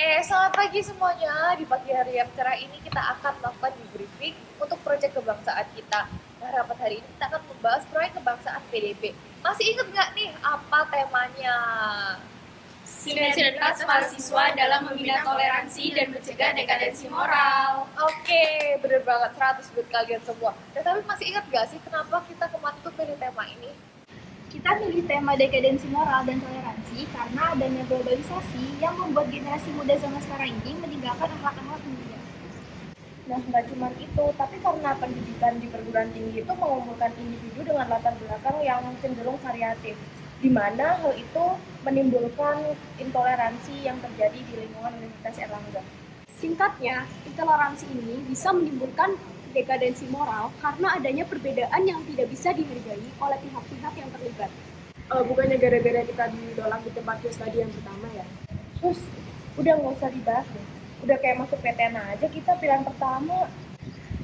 Selamat pagi semuanya. Di pagi hari yang cerah ini kita akan melakukan debriefing untuk proyek kebangsaan kita. Nah, rapat hari ini kita akan membahas proyek kebangsaan PDB. Masih ingat nggak nih apa temanya? Sinergitas mahasiswa dalam membina toleransi dan mencegah dekadensi moral. Oke, bener banget, 100 buat kalian semua. Tapi masih ingat nggak sih kenapa kita kemarin tuh pilih tema ini? Kita pilih tema dekadensi moral dan toleransi karena adanya globalisasi yang membuat generasi muda zaman sekarang ini meninggalkan akhlak-akhlak mulia. Nah, nggak cuma itu, tapi karena pendidikan di perguruan tinggi itu mengumpulkan individu dengan latar belakang yang cenderung variatif, di mana hal itu menimbulkan intoleransi yang terjadi di lingkungan Universitas Airlangga. Singkatnya, intoleransi ini bisa menimbulkan dekadensi moral karena adanya perbedaan yang tidak bisa dihargai oleh pihak-pihak yang terlibat. Bukannya gara-gara kita ditolak di tempat case tadi yang pertama ya? Terus, udah nggak usah dibahas deh. Udah kayak masuk PTN aja kita pilihan pertama.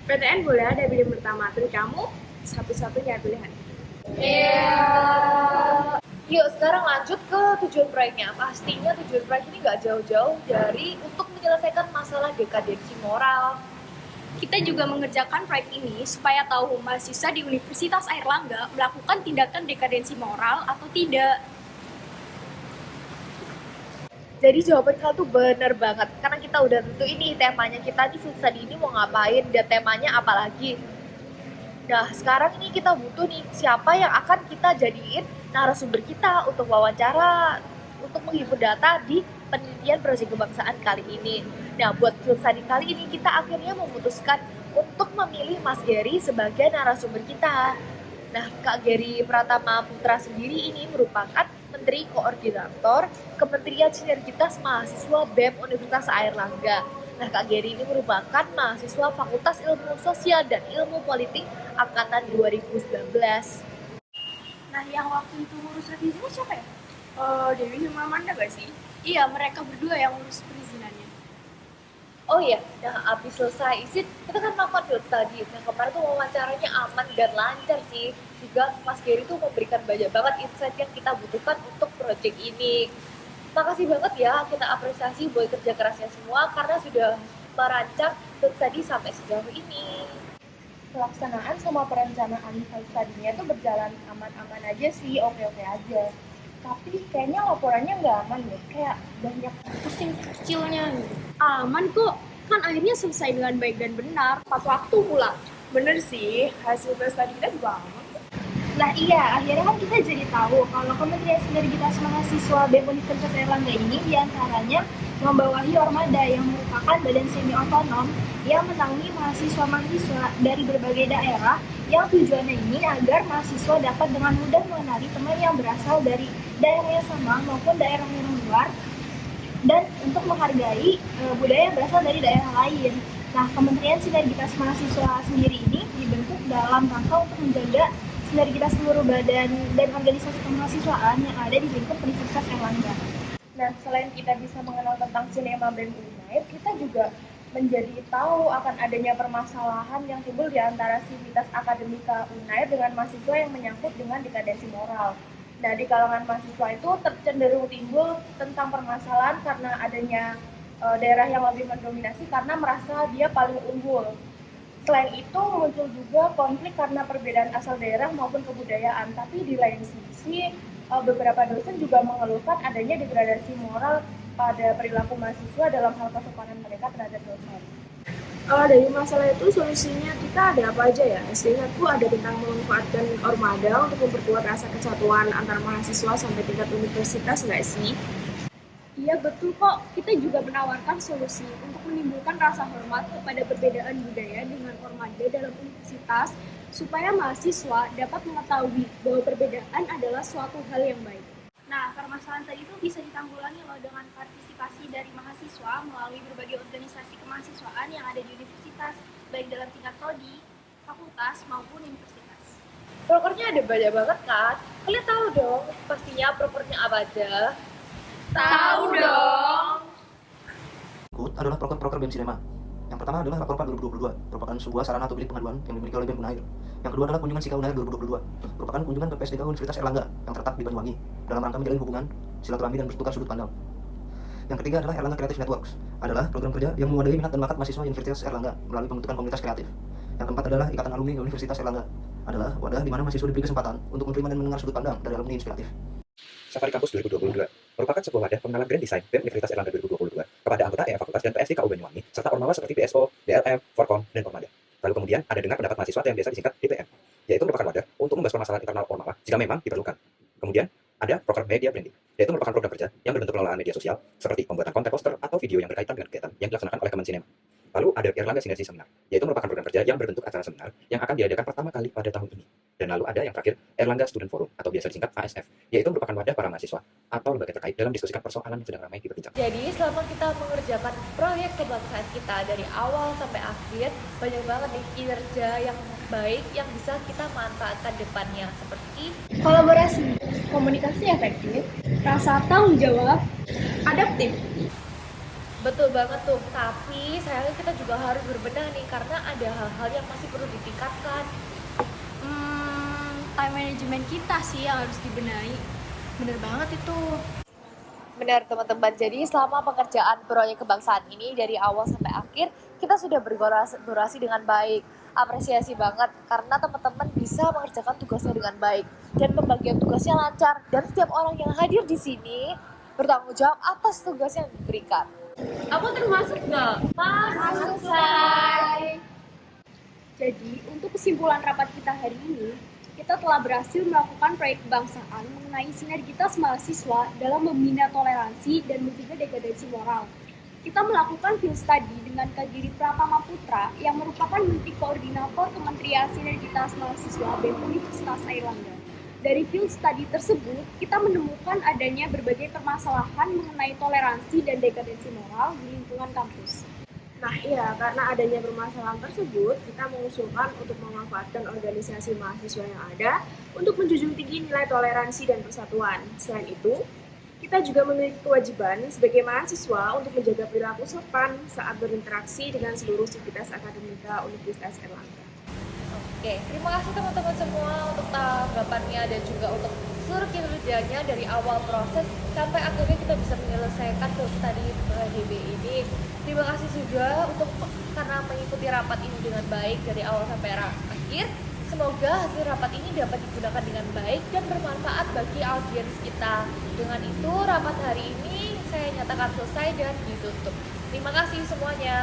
PTN boleh ada pilihan pertama, tapi kamu satu-satunya pilihan. Yuk sekarang lanjut ke tujuan proyeknya. Pastinya tujuan proyek ini nggak jauh-jauh dari untuk menyelesaikan masalah dekadensi moral. Kita juga mengerjakan proyek ini supaya tahu mahasiswa di Universitas Airlangga melakukan tindakan dekadensi moral atau tidak. Jadi jawaban kalian tuh bener banget. Karena kita udah tentu ini temanya kita di studi ini mau ngapain dan temanya apa lagi. Nah sekarang ini kita butuh nih siapa yang akan kita jadiin narasumber kita untuk wawancara untuk menghibur data di penelitian proyek kebangsaan kali ini. Nah, buat field study kali ini kita akhirnya memutuskan untuk memilih Mas Gary sebagai narasumber kita. Nah, Kak Gary Pratama Putra sendiri ini merupakan Menteri Koordinator Kementerian Sinergitas Mahasiswa BEM Universitas Airlangga. Nah, Kak Gary ini merupakan mahasiswa Fakultas Ilmu Sosial dan Ilmu Politik angkatan 2019. Nah, yang waktu itu ngurus revisinya siapa ya? Dewi sama Amanda gak sih? Iya, mereka berdua yang urus perizinannya. Oh iya, nah abis selesai izin, kita kan melakukan field study. Yang kemarin tuh wawancaranya aman dan lancar sih. Juga Mas Gary tuh memberikan banyak banget insight yang kita butuhkan untuk project ini. Makasih banget ya, kita apresiasi buat kerja kerasnya semua karena sudah merancang field study sampai sejauh ini. Pelaksanaan sama perencanaan field study-nya tuh berjalan aman-aman aja sih, oke-oke aja. Tapi kayaknya laporannya nggak aman deh, kayak banyak Pusing kecilnya gitu. Aman kok, kan akhirnya selesai dengan baik dan benar, tepat waktu pula. bener sih, hasil field study kita juga aman. Nah iya, akhirnya kan kita jadi tahu kalau Kementerian Sinergitas Mahasiswa BEM Universitas Airlangga ini diantaranya membawahi Ormada yang merupakan badan semi otonom yang menangani mahasiswa-mahasiswa dari berbagai daerah yang tujuannya ini agar mahasiswa dapat dengan mudah mengenali teman yang berasal dari daerah yang sama maupun daerah yang luar dan untuk menghargai budaya yang berasal dari daerah lain. Nah, Kementerian Sinergitas Mahasiswa sendiri ini dibentuk dalam rangka untuk menjaga sinergitas seluruh badan dan organisasi kemahasiswaan yang ada di lingkup Universitas Airlangga. Nah, selain kita bisa mengenal tentang sinema BEM Unair, kita juga menjadi tahu akan adanya permasalahan yang timbul di antara sivitas akademika Unair dengan mahasiswa yang menyangkut dengan dekadensi moral. Nah, di kalangan mahasiswa itu cenderung timbul tentang permasalahan karena adanya daerah yang lebih mendominasi karena merasa dia paling unggul. Selain itu muncul juga konflik karena perbedaan asal daerah maupun kebudayaan, tapi di lain sisi beberapa dosen juga mengeluhkan adanya degradasi moral pada perilaku mahasiswa dalam hal kesopanan mereka terhadap dosen. Dari masalah itu solusinya kita ada apa aja ya? Seingatku ada tentang memanfaatkan Ormada untuk memperkuat rasa kesatuan antar mahasiswa sampai tingkat universitas nggak sih? Iya betul kok, kita juga menawarkan solusi untuk menimbulkan rasa hormat kepada perbedaan budaya dengan Ormada dalam universitas supaya mahasiswa dapat mengetahui bahwa perbedaan adalah suatu hal yang baik. Nah, permasalahan tadi itu bisa ditanggulangi loh dengan partisipasi dari mahasiswa melalui berbagai organisasi kemahasiswaan yang ada di universitas, baik dalam tingkat prodi, fakultas, maupun universitas. Prokernya ada banyak banget kan? Kalian tahu dong pastinya prokernya apa aja? Tahu dong. Berikut adalah proker-proker BEM Sinema. Yang pertama adalah Rakorpa 2022, merupakan sebuah sarana atau bilik pengaduan yang dimiliki oleh BEM Unair. Yang kedua adalah kunjungan Sika Unair 2022, merupakan kunjungan ke PSDK Universitas Airlangga yang terletak di Banyuwangi dalam rangka menjalin hubungan, silaturahmi dan bertukar sudut pandang. Yang ketiga adalah Erlangga Creative Networks, adalah program kerja yang mewadai minat dan bakat mahasiswa Universitas Erlangga melalui pembentukan komunitas kreatif. Yang keempat adalah Ikatan Alumni Universitas Erlangga, adalah wadah di mana mahasiswa diberi kesempatan untuk menerima dan mendengar sudut pandang dari alumni inspiratif. Safari Kampus 2022 merupakan sebuah wadah pengenalan Grand Design BEM Universitas Erlangga 2022 kepada anggota EA Fakultas dan PSDKU Banyuwangi, serta Ormawa seperti BSO, DLM, Forkom, dan Ormada. Lalu kemudian ada dengar pendapat mahasiswa yang biasa disingkat DPM, yaitu merupakan wadah untuk membahas permasalahan internal Ormawa jika memang diperlukan. Kemudian ada Proker Media Branding, yaitu merupakan program kerja yang berbentuk pengelolaan media sosial seperti pembuatan konten poster atau video yang berkaitan dengan kegiatan yang dilaksanakan oleh Kemen Sinema. Lalu ada Erlangga Sinergi Seminar, yaitu merupakan program kerja yang berbentuk acara seminar yang akan diadakan pertama kali pada tahun ini. Dan lalu ada yang terakhir, Erlangga Student Forum atau biasa disingkat ASF, yaitu merupakan wadah para mahasiswa atau lembaga terkait dalam diskusikan persoalan yang sedang ramai diperbincangkan. Jadi selama kita mengerjakan proyek kebangsaan kita dari awal sampai akhir, banyak banget nih kinerja yang baik yang bisa kita manfaatkan depannya, seperti Kolaborasi, komunikasi efektif, rasa tanggung jawab, adaptif. betul banget tuh. Tapi sayangnya kita juga harus berbenah nih karena ada hal-hal yang masih perlu ditingkatkan. Time management kita sih yang harus dibenahi. Bener banget itu. Benar teman-teman, jadi selama pengerjaan proyek kebangsaan ini dari awal sampai akhir kita sudah berkolaborasi dengan baik. Apresiasi banget karena teman-teman bisa mengerjakan tugasnya dengan baik dan pembagian tugasnya lancar, dan setiap orang yang hadir di sini bertanggung jawab atas tugas yang diberikan. Aku termasuk nggak? Masuk, Say. Jadi, untuk kesimpulan rapat kita hari ini, kita telah berhasil melakukan proyek kebangsaan mengenai sinergitas mahasiswa dalam membina toleransi dan mencegah dekadensi moral. Kita melakukan field study dengan Kak Giri Pratama Putra yang merupakan Menteri Koordinator Kementerian Sinergitas Mahasiswa BEM Universitas Airlangga. Dari field study tersebut, kita menemukan adanya berbagai permasalahan mengenai toleransi dan dekadensi moral di lingkungan kampus. Nah iya, karena adanya permasalahan tersebut, kita mengusulkan untuk memanfaatkan organisasi mahasiswa yang ada untuk menjunjung tinggi nilai toleransi dan persatuan. Selain itu, kita juga memiliki kewajiban sebagai mahasiswa untuk menjaga perilaku sopan saat berinteraksi dengan seluruh sivitas akademika Universitas Erlangga. Oke, terima kasih teman-teman semua untuk tanggapannya dan juga untuk seluruh kinerjanya dari awal proses sampai akhirnya kita bisa menyelesaikan field study PDB ini. Terima kasih juga untuk karena mengikuti rapat ini dengan baik dari awal sampai akhir. Semoga hasil rapat ini dapat digunakan dengan baik dan bermanfaat bagi audiens kita. Dengan itu, rapat hari ini saya nyatakan selesai dan ditutup. Terima kasih semuanya.